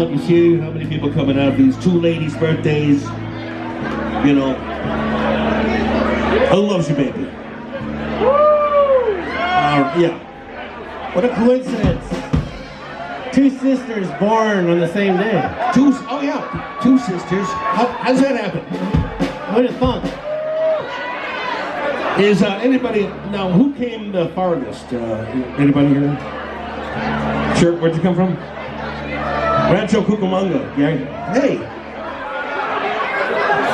what? You see how many people coming out of these two ladies' birthdays? You know, who loves you, baby? Yeah. What a coincidence. Two sisters born on the same day. Two sisters. How's that happen? Who'd have thought? Is anybody, now who came the farthest? Anybody here? Sure, where'd you come from? Rancho Cucamonga, yeah. Hey!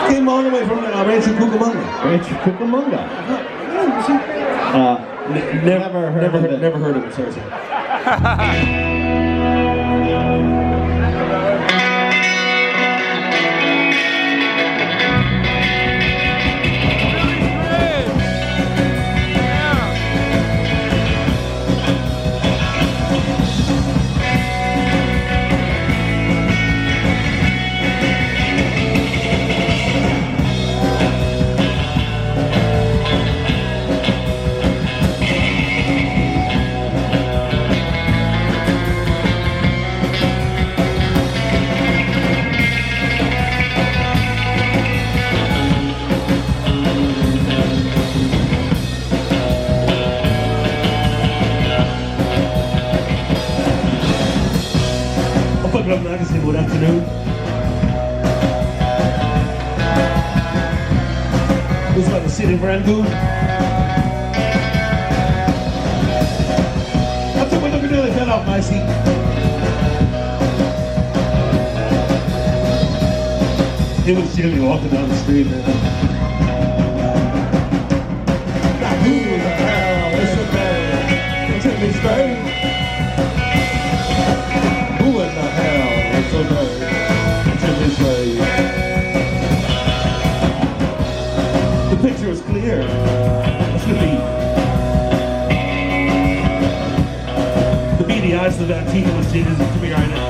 Came all the way from Rancho Cucamonga. Rancho Cucamonga. Never heard of it. Never heard of it, sorry. Up magazine, good afternoon. Who's about to sit in Rangoon? I took my look nearly fell off my seat. It was Jimmy walking down the street. Now who the hell is so bad? Jimmy straight. Who in the hell is so bad? Jimmy straight. The picture is clear. It's gonna be the beady eyes of that team was Jesus to be right now.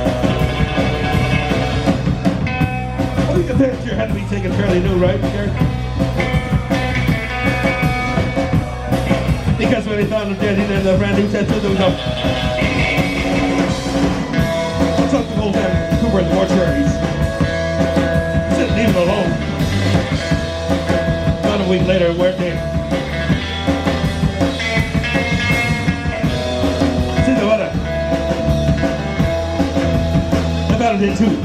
I think the picture had to be taken fairly new, right, Gary? Because when they found him dead, he didn't have a brand new tattoo. There was no. I talked to old man Cooper in the mortuaries. He said, leave him alone. About a week later, we're dead. See the water. I found him dead too.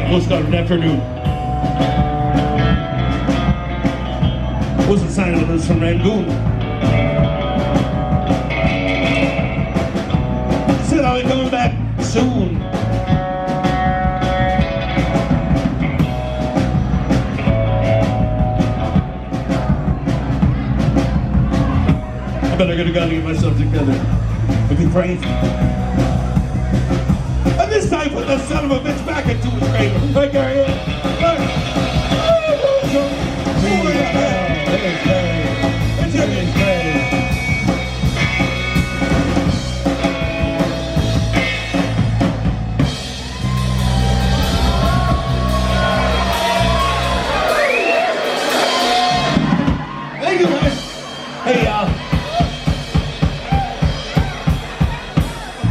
Postcard of an afternoon. Wasn't signing of this from Rangoon. Said I'll be coming back soon. I better get myself together. It'd be crazy. And this time put the son of a bitch back into his grave. Right there, Look. Who the hell is Barry? It's in his grave. Thank you, man. Hey,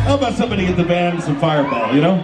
how about somebody get the band some Fireball, you know?